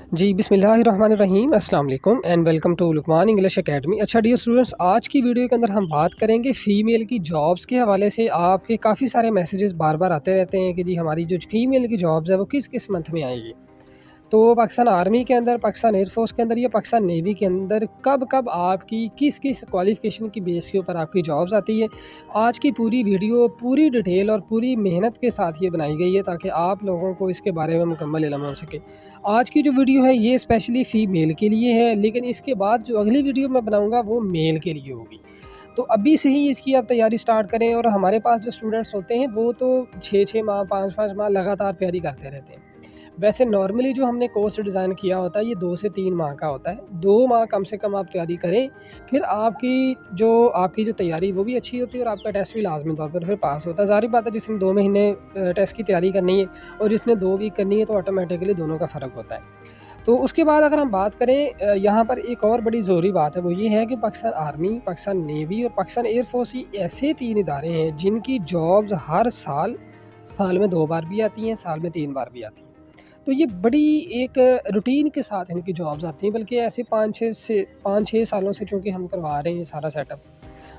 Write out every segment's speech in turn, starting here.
जी बिस्मिल्लाहिर्रहमानिर्रहीम अस्सलाम वालेकुम and welcome to Luqman English academy. अच्छा डियर स्टूडेंट्स, आज की वीडियो के अंदर हम बात करेंगे फ़ीमेल की जॉब्स के हवाले से। आपके काफ़ी सारे मैसेजेस बार बार आते रहते हैं कि जी हमारी जो फ़ीमेल की जॉब्स है वो किस किस मंथ में आएगी। तो पाकिस्तान आर्मी के अंदर, पाकिस्तान एयरफोर्स के अंदर या पाकिस्तान नेवी के अंदर कब कब आपकी किस किस क्वालिफ़िकेशन की बेस के ऊपर आपकी जॉब्स आती है। आज की पूरी वीडियो पूरी डिटेल और पूरी मेहनत के साथ ये बनाई गई है ताकि आप लोगों को इसके बारे में मुकम्मल इल्म हो सके। आज की जो वीडियो है ये स्पेशली फ़ीमेल के लिए है, लेकिन इसके बाद जो अगली वीडियो मैं बनाऊँगा वो मेल के लिए होगी। तो अभी से ही इसकी आप तैयारी स्टार्ट करें। और हमारे पास जो स्टूडेंट्स होते हैं वो तो 6-6 माह 5-5 माह लगातार तैयारी करते रहते हैं। वैसे नॉर्मली जो हमने कोर्स डिज़ाइन किया होता है ये 2 से 3 माह का होता है। 2 माह कम से कम आप तैयारी करें, फिर आपकी जो तैयारी वो भी अच्छी होती है और आपका टेस्ट भी लाज़मी तौर पर फिर पास होता है। ज़ाहिर बात है जिसने 2 महीने टेस्ट की तैयारी करनी है और जिसने 2 वीक करनी है तो ऑटोमेटिकली दोनों का फ़र्क होता है। तो उसके बाद अगर हम बात करें, यहाँ पर एक और बड़ी ज़रूरी बात है वो ये है कि पाकिस्तान आर्मी, पाकिस्तान नेवी और पाकिस्तान एयरफोर्स ये ऐसे 3 इदारे हैं जिनकी जॉब्स हर साल में 2 बार भी आती हैं, साल में 3 बार भी आती हैं। तो ये बड़ी एक रूटीन के साथ इनकी जॉब्स आती हैं, बल्कि ऐसे 5-6 सालों से चूँकि हम करवा रहे हैं ये सारा सेटअप।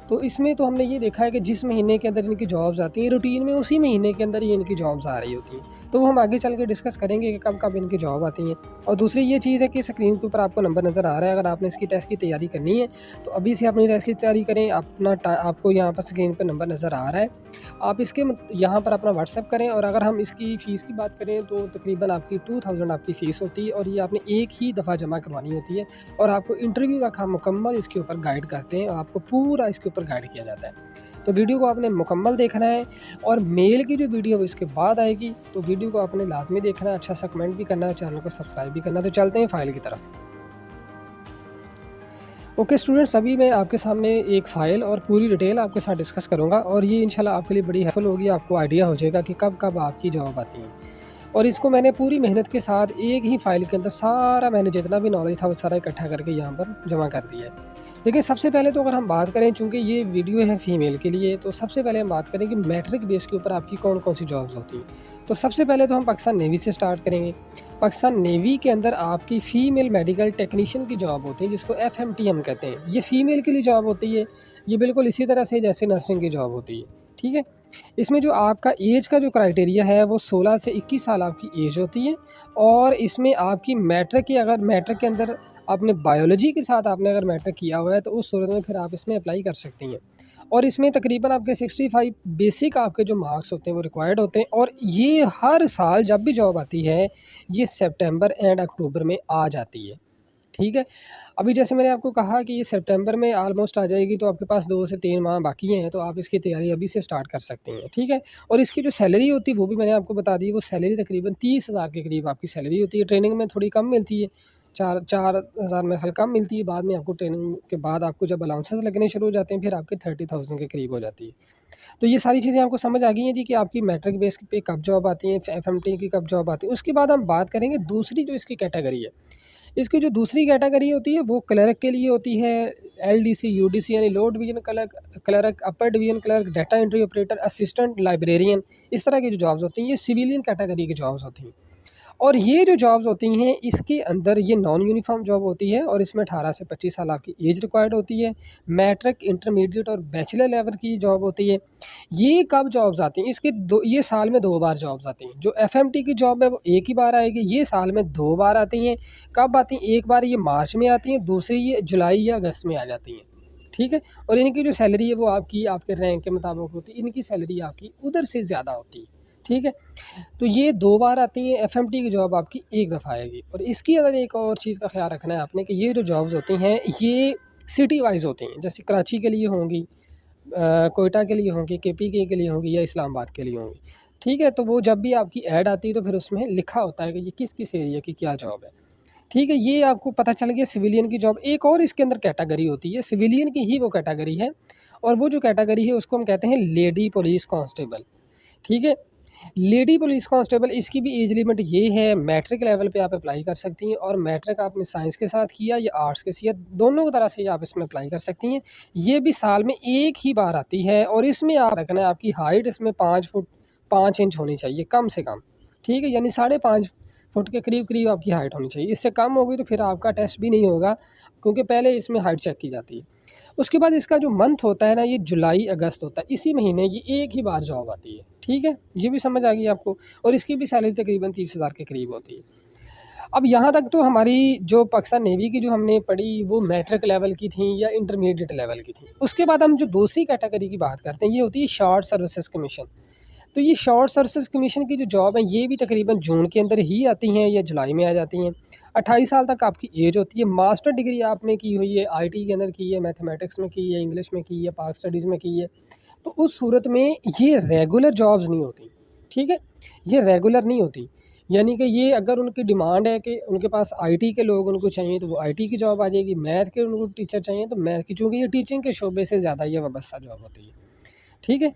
तो इसमें तो हमने ये देखा है कि जिस महीने के अंदर इनकी जॉब्स आती हैं रूटीन में, उसी महीने के अंदर ही इनकी जॉब्स आ रही होती हैं। तो वो हम आगे चल के डिस्कस करेंगे कि कब कब इनकी जॉब आती हैं। और दूसरी ये चीज़ है कि स्क्रीन के ऊपर आपको नंबर नज़र आ रहा है। अगर आपने इसकी टेस्ट की तैयारी करनी है तो अभी से अपनी टेस्ट की तैयारी करें। आपको यहाँ पर स्क्रीन पर नंबर नज़र आ रहा है, आप इसके यहाँ पर अपना व्हाट्सएप करें। और अगर हम इसकी फ़ीस की बात करें तो तकरीबन आपकी 2000 आपकी फ़ीस होती है और ये आपने एक ही दफ़ा जमा करवानी होती है। और आपको इंटरव्यू तक हम मुकम्मल इसके ऊपर गाइड करते हैं और आपको पूरा इसके ऊपर गाइड किया जाता है। तो वीडियो को आपने मुकम्मल देखना है। और मेल की जो वीडियो है इसके बाद आएगी, तो वीडियो को आपने लाजमी देखना है, अच्छा सा कमेंट भी करना है, चैनल को सब्सक्राइब भी करना है। तो चलते हैं फ़ाइल की तरफ। ओके स्टूडेंट्स, अभी मैं आपके सामने एक फ़ाइल और पूरी डिटेल आपके साथ डिस्कस करूँगा और ये इंशाल्लाह आपके लिए बड़ी हेल्पफुल होगी। आपको आइडिया हो जाएगा कि कब कब आपकी जॉब आती है। और इसको मैंने पूरी मेहनत के साथ एक ही फ़ाइल के अंदर सारा मैंने जितना भी नॉलेज था वो सारा इकट्ठा करके यहाँ पर जमा कर दिया है। देखिए सबसे पहले तो अगर हम बात करें, चूँकि ये वीडियो है फ़ीमेल के लिए, तो सबसे पहले हम बात करें कि मैट्रिक बेस के ऊपर आपकी कौन-कौन सी जॉब्स होती हैं। तो सबसे पहले तो हम पाकिस्तान नेवी से स्टार्ट करेंगे। पाकिस्तान नेवी के अंदर आपकी फ़ीमेल मेडिकल टेक्नीशियन की जॉब होती है जिसको एफएमटी हम कहते हैं। ये फ़ीमेल के लिए जॉब होती है। ये बिल्कुल इसी तरह से जैसे नर्सिंग की जॉब होती है, ठीक है। इसमें जो आपका एज का जो क्राइटेरिया है वो 16 से 21 साल आपकी एज होती है। और इसमें आपकी अगर मैट्रिक के अंदर आपने बायोलॉजी के साथ आपने अगर मैट्रिक किया हुआ है तो उस सूरत में फिर आप इसमें अप्लाई कर सकती हैं। और इसमें तकरीबन आपके 65 बेसिक आपके जो मार्क्स होते हैं वो रिक्वायर्ड होते हैं। और ये हर साल जब भी जॉब आती है ये सितंबर एंड अक्टूबर में आ जाती है, ठीक है। अभी जैसे मैंने आपको कहा कि ये सितंबर में ऑलमोस्ट आ जाएगी, तो आपके पास 2 से 3 माह बाकी हैं, तो आप इसकी तैयारी अभी से स्टार्ट कर सकते हैं, ठीक है। और इसकी जो सैलरी होती है वो भी मैंने आपको बता दी। वो सैलरी तकरीबन 30,000 के करीब आपकी सैलरी होती है। ट्रेनिंग में थोड़ी कम मिलती है, 4,000 मेरे ख़्याल कम मिलती है। बाद में आपको ट्रेनिंग के बाद आपको जब अलाउंसेस लगने शुरू हो जाते हैं फिर आपके 30,000 के करीब हो जाती है। तो ये सारी चीज़ें आपको समझ आ गई हैं जी कि आपकी मैट्रिक बेस पे कब जॉब आती है, एफएमटी की कब जॉब आती है। उसके बाद हम बात करेंगे दूसरी जो इसकी कैटेगरी है। इसकी जो दूसरी कैटेगरी होती है वो क्लर्क के लिए होती है। एलडीसी, यूडीसी यानी lower division clerk, upper division clerk, data entry operator, assistant librarian, इस तरह की जो जॉब्स होती हैं ये सिविलियन कैटेगरी की जॉब्स होती हैं। और ये जो जॉब्स होती हैं इसके अंदर ये नॉन यूनिफ़ॉर्म जॉब होती है और इसमें 18 से 25 साल आपकी एज रिक्वायर्ड होती है। मैट्रिक, इंटरमीडिएट और बैचलर लेवल की जॉब होती है। ये कब जॉब्स आती हैं, ये साल में 2 बार जॉब्स आती हैं। जो एफएमटी की जॉब है वो एक ही बार आएगी, ये साल में 2 बार आती हैं। कब आती हैं? एक बार ये मार्च में आती हैं, दूसरी ये जुलाई या अगस्त में आ जाती हैं, ठीक है। और इनकी जो सैलरी है वो आपके रैंक के मुताबिक होती है। इनकी सैलरी आपकी उधर से ज़्यादा होती है, ठीक है। तो ये 2 बार आती हैं। एफएमटी की जॉब आपकी एक दफ़ा आएगी। और इसकी अगर एक और चीज़ का ख़्याल रखना है आपने कि ये जो जॉब्स होती हैं ये सिटी वाइज़ होती हैं। जैसे कराची के लिए होंगी, कोयटा के लिए होंगी, केपीके के लिए होंगी या इस्लामाबाद के लिए होंगी, ठीक है। तो वो जब भी आपकी ऐड आती है तो फिर उसमें लिखा होता है कि ये किस-किस एरिया की क्या जॉब है, ठीक है। ये आपको पता चल गया सिविलियन की जॉब। एक और इसके अंदर कैटेगरी होती है, सिविलियन की ही वो कैटेगरी है। और वो जो कैटेगरी है उसको हम कहते हैं लेडी पुलिस कांस्टेबल, ठीक है। लेडी पुलिस कांस्टेबल, इसकी भी एज लिमिट ये है, मैट्रिक लेवल पे आप अप्लाई कर सकती हैं। और मैट्रिक आपने साइंस के साथ किया या आर्ट्स के साथ, दोनों तरह से आप इसमें अप्लाई कर सकती हैं। ये भी साल में एक ही बार आती है। और इसमें आप रखना है आपकी हाइट इसमें 5 फुट 5 इंच होनी चाहिए कम से कम, ठीक है। यानी 5.5 फुट के करीब आपकी हाइट होनी चाहिए। इससे कम होगी तो फिर आपका टेस्ट भी नहीं होगा, क्योंकि पहले इसमें हाइट चेक की जाती है। उसके बाद इसका जो मंथ होता है ना, ये जुलाई अगस्त होता है। इसी महीने ये एक ही बार जॉब आती है, ठीक है? ये भी समझ आ गई आपको। और इसकी भी सैलरी तकरीबन 30,000 के करीब होती है। अब यहाँ तक तो हमारी जो पाकिस्तान नेवी की जो हमने पढ़ी वो मैट्रिक लेवल की थी या इंटरमीडिएट लेवल की थी। उसके बाद हम जो दूसरी कैटेगरी की बात करते हैं, ये होती है शॉर्ट सर्विसेज कमीशन। तो ये शॉर्ट सर्विसेज कमीशन की जो जॉब है, ये भी तकरीबन जून के अंदर ही आती हैं या जुलाई में आ जाती हैं। 28 साल तक आपकी एज होती है। मास्टर डिग्री आपने की हुई है, आईटी के अंदर की है, मैथमेटिक्स में की है, इंग्लिश में की है, पाक स्टडीज़ में की है, तो उस सूरत में ये रेगुलर जॉब्स नहीं होती, ठीक है? ये रेगुलर नहीं होती, यानी कि ये अगर उनकी डिमांड है कि उनके पास आईटी के लोग उनको चाहिए तो वो आईटी की जॉब आ जाएगी, मैथ के उनको टीचर चाहिए तो मैथ की, चूँकि ये टीचिंग के शोबे से ज़्यादा ये वाबस्ता जॉब होती है, ठीक है?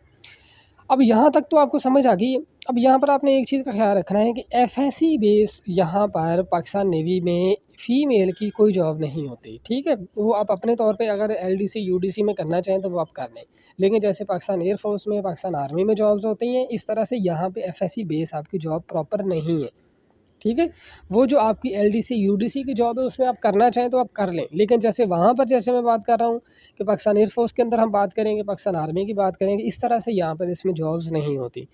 अब यहाँ तक तो आपको समझ आ गई है। अब यहाँ पर आपने एक चीज़ का ख़्याल रखना है कि एफएससी बेस यहाँ पर पाकिस्तान नेवी में फ़ीमेल की कोई जॉब नहीं होती, ठीक है? वो आप अपने तौर पे अगर एलडीसी, यूडीसी में करना चाहें तो वो आप कर लें। लेकिन जैसे पाकिस्तान एयर फ़ोर्स में, पाकिस्तान आर्मी में जॉब्स होती हैं, इस तरह से यहाँ पे एफएससी बेस आपकी जॉब प्रॉपर नहीं है, ठीक है? वो जो आपकी एलडीसी, यूडीसी की जॉब है उसमें आप करना चाहें तो आप कर लें। लेकिन जैसे वहाँ पर जैसे मैं बात कर रहा हूँ कि पाकिस्तान एयर फ़ोर्स के अंदर हम बात करेंगे, पाकिस्तान आर्मी की बात करेंगे, इस तरह से यहाँ पर इसमें जॉब्स नहीं होती।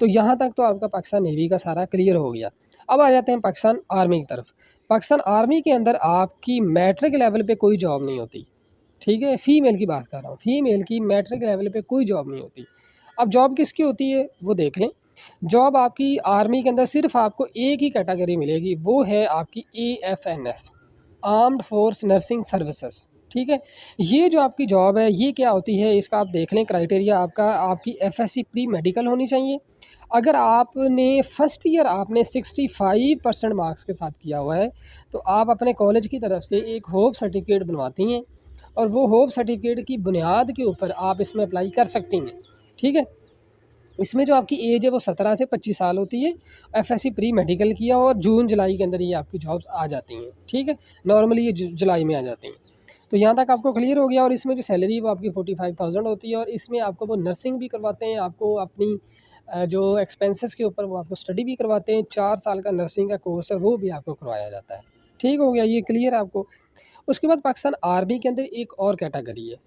तो यहाँ तक तो आपका पाकिस्तान नेवी का सारा क्लियर हो गया। अब आ जाते हैं पाकिस्तान आर्मी की तरफ। पाकिस्तान आर्मी के अंदर आपकी मैट्रिक लेवल पे कोई जॉब नहीं होती, ठीक है? फ़ीमेल की बात कर रहा हूँ, फ़ीमेल की मैट्रिक लेवल पे कोई जॉब नहीं होती। अब जॉब किसकी होती है वो देख लें। जॉब आपकी आर्मी के अंदर सिर्फ़ आपको एक ही कैटेगरी मिलेगी, वो है आपकी एएफएनएस, आर्म्ड फोर्स नर्सिंग सर्विसेज, ठीक है? ये जो आपकी जॉब है ये क्या होती है, इसका आप देख लें क्राइटेरिया आपका, आपकी एफएससी प्री मेडिकल होनी चाहिए। अगर आपने फर्स्ट ईयर आपने 65% मार्क्स के साथ किया हुआ है, तो आप अपने कॉलेज की तरफ से एक होप सर्टिफिकेट बनवाती हैं, और वो होप सर्टिफिकेट की बुनियाद के ऊपर आप इसमें अप्लाई कर सकती हैं, ठीक है? इसमें जो आपकी एज है वो 17 से 25 साल होती है। एफएससी प्री मेडिकल किया और जून जुलाई के अंदर ये आपकी जॉब्स आ जाती हैं, ठीक है? नॉर्मली ये जुलाई में आ जाती हैं। तो यहाँ तक आपको क्लियर हो गया। और इसमें जो सैलरी वो आपकी 45,000 होती है, और इसमें आपको वो नर्सिंग भी करवाते हैं, आपको अपनी जो एक्सपेंसेस के ऊपर वो आपको स्टडी भी करवाते हैं। 4 साल का नर्सिंग का कोर्स है वो भी आपको करवाया जाता है। ठीक हो गया, ये क्लियर है आपको? उसके बाद पाकिस्तान आर्मी के अंदर एक और कैटेगरी है।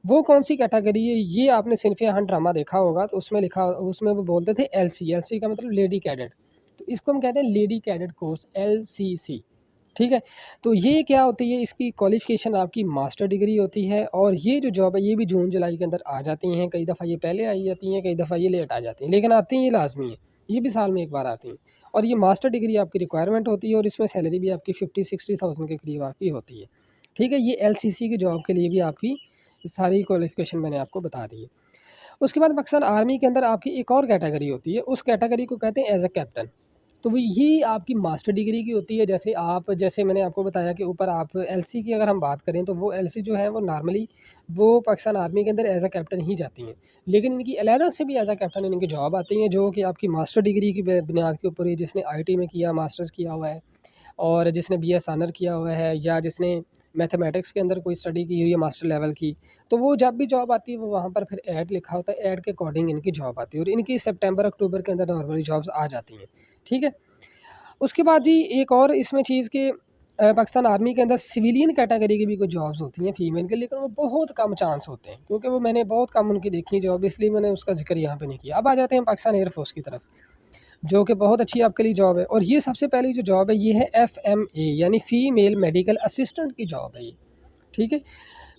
वो कौन-सी कैटेगरी है? ये आपने सिनफ़-ए-जहां ड्रामा देखा होगा, तो उसमें लिखा, उसमें वो बोलते थे एलसी, एलसी का मतलब लेडी कैडेट। तो इसको हम कहते हैं लेडी कैडेट कोर्स, एलसीसी, ठीक है? तो ये क्या होती है, इसकी क्वालिफ़िकेशन आपकी मास्टर डिग्री होती है, और ये जो जॉब है ये भी जून जुलाई के अंदर आ जाती हैं। कई दफ़ा ये पहले आई जाती हैं, कई दफ़ा ये लेट आ जाती हैं, लेकिन आती हैं, ये लाज़मी है। ये भी साल में एक बार आती हैं, और ये मास्टर डिग्री आपकी रिक्वायरमेंट होती है, और इसमें सैलरी भी आपकी 50-60,000 के करीब आपकी होती है, ठीक है? ये एलसीसी की जॉब के लिए भी आपकी सारी क्वालिफ़िकेशन मैंने आपको बता दी है। उसके बाद पाकिस्तान आर्मी के अंदर आपकी एक और कैटेगरी होती है, उस कैटेगरी को कहते हैं एज़ अ कैप्टन। तो वो ये आपकी मास्टर डिग्री की होती है। जैसे मैंने आपको बताया कि ऊपर आप एलसी की अगर हम बात करें, तो वो एलसी जो है वो नॉर्मली वो पाकिस्तान आर्मी के अंदर एज़ अ कैप्टन ही जाती हैं। लेकिन इनकी अलहदा से भी एज़ अ कैप्टन इनकी जॉब आती हैं, जो कि आपकी मास्टर डिग्री की बुनियाद के ऊपर ही, जिसने आईटी में किया, मास्टर्स किया हुआ है, और जिसने बीएस ऑनर किया हुआ है, या जिसने मैथमेटिक्स के अंदर कोई स्टडी की हुई है मास्टर लेवल की, तो वो जब भी जॉब आती है वो वहाँ पर फिर ऐड लिखा होता है, ऐड के अकॉर्डिंग इनकी जॉब आती है, और इनकी सितंबर अक्टूबर के अंदर नॉर्मली जॉब्स आ जाती हैं, ठीक है? उसके बाद जी एक और इसमें चीज़ कि पाकिस्तान आर्मी के अंदर सिविलियन कैटेगरी की भी कुछ जॉब्स होती हैं फीमेल के, लेकिन वो बहुत कम चांस होते हैं, क्योंकि वो मैंने बहुत कम उनकी देखी जॉब, इसलिए मैंने उसका ज़िक्र यहाँ पे नहीं किया। अब आ जाते हैं पाकिस्तान एयरफोर्स की तरफ, जो कि बहुत अच्छी आपके लिए जॉब है, और ये सबसे पहली जो जॉब है ये है एफएमए, यानी फ़ीमेल मेडिकल असिस्टेंट की जॉब है ये, ठीक है?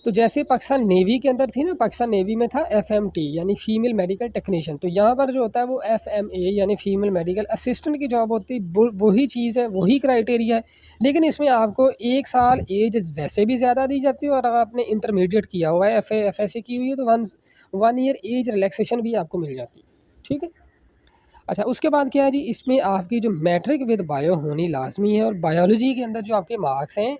तो जैसे पाकिस्तान नेवी के अंदर थी ना, पाकिस्तान नेवी में था एफएमटी यानी फ़ीमेल मेडिकल टेक्नीशियन, तो यहाँ पर जो होता है वो एफएमए यानी फ़ीमेल मेडिकल असिस्टेंट की जॉब होती है। वही चीज़ है, वही क्राइटेरिया है, लेकिन इसमें आपको 1 साल एज वैसे भी ज़्यादा दी जाती है, और अगर आपने इंटरमीडिएट किया हुआ है, एफएससी की हुई है, तो 1 ईयर एज रिलैक्सेशन भी आपको मिल जाती है, ठीक है? अच्छा, उसके बाद क्या है जी, इसमें आपकी जो मैट्रिक विद बायो होनी लाज़मी है, और बायोलॉजी के अंदर जो आपके मार्क्स हैं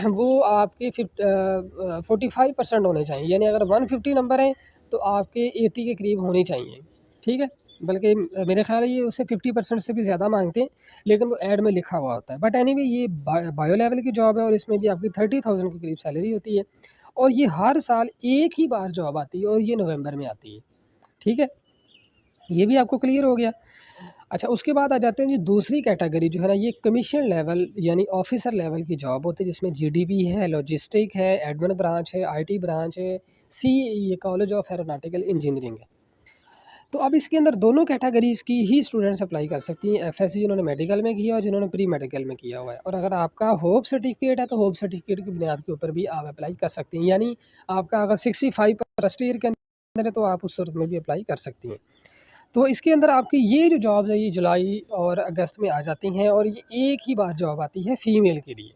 वो आपके 45% होने चाहिए, यानी अगर 150 नंबर हैं तो आपके 80 के करीब होने चाहिए, ठीक है? बल्कि मेरे ख़्याल है ये उससे 50% से भी ज़्यादा माँगते हैं, लेकिन वो ऐड में लिखा हुआ होता है। बट एनीवे ये बायो लेवल की जॉब है, और इसमें भी आपकी 30,000 के करीब सैलरी होती है, और ये हर साल एक ही बार जॉब आती है, और ये नवंबर में आती है, ठीक है? ये भी आपको क्लियर हो गया। अच्छा, उसके बाद आ जाते हैं जी दूसरी कैटेगरी जो है ना, ये कमीशन लेवल यानी ऑफ़िसर लेवल की जॉब होती है, जिसमें जीडीबी है, लॉजिस्टिक है, एडमिन ब्रांच है, आईटी ब्रांच है, CAE college of aeronautical engineering है। तो अब इसके अंदर दोनों कैटेगरीज़ की ही स्टूडेंट्स अप्लाई कर सकती हैं, एफएससी जिन्होंने मेडिकल में किया और जिन्होंने प्री मेडिकल में किया हुआ है। और अगर आपका होप सर्टिफिकेट है, तो होप सर्टिफिकेट की बुनियाद के ऊपर भी आप अप्लाई कर सकती हैं। यानी आपका अगर 65 फर्स्ट ईयर के अंदर है, तो आप उस सूरत में भी अप्लाई कर सकती हैं। तो इसके अंदर आपकी ये जो जॉब्स है, ये जुलाई और अगस्त में आ जाती हैं, और ये एक ही बार जॉब आती है फ़ीमेल के लिए,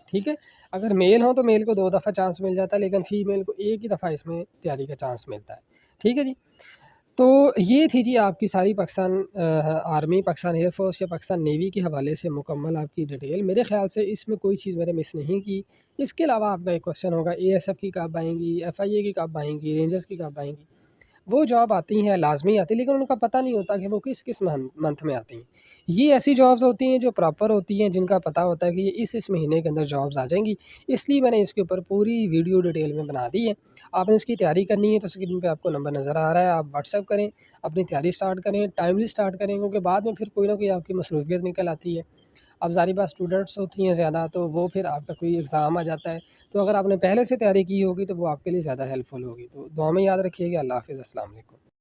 ठीक है? अगर मेल हो तो मेल को 2 दफ़ा चांस मिल जाता है, लेकिन फ़ीमेल को एक ही दफ़ा इसमें तैयारी का चांस मिलता है। ठीक है जी? तो ये थी जी आपकी सारी Pakistan army, Pakistan air force या पाकिस्तान नेवी के हवाले से मुकम्मल आपकी डिटेल। मेरे ख़्याल से इसमें कोई चीज़ मैंने मिस नहीं की। इसके अलावा आपका एक क्वेश्चन होगा, एएसएफ की कब आएँगी, एफआईए की कब आएँगी, रेंजर्स की कब आएँगी? वो जॉब आती हैं, लाज़मी आती है, लेकिन उनका पता नहीं होता कि वो किस-किस मंथ में आती हैं। ये ऐसी जॉब्स होती हैं जो प्रॉपर होती हैं, जिनका पता होता है कि ये इस महीने के अंदर जॉब्स आ जाएँगी। इसलिए मैंने इसके ऊपर पूरी वीडियो डिटेल में बना दी है। आपने इसकी तैयारी करनी है, तो स्क्रीन पे आपको नंबर नज़र आ रहा है, आप व्हाट्सएप करें, अपनी तैयारी स्टार्ट करें, टाइमली स्टार्ट करें, क्योंकि बाद में फिर कोई ना कोई आपकी मसरूफियत निकल आती है। अब ज़ाहिर बात स्टूडेंट्स होती हैं ज़्यादा, तो वो फिर आपका कोई एग्ज़ाम आ जाता है, तो अगर आपने पहले से तैयारी की होगी, तो वो आपके लिए ज़्यादा हेल्पफुल होगी। तो दुआ में याद रखिएगा। अल्लाह हाफ़िज़, अस्सलाम वालेकुम।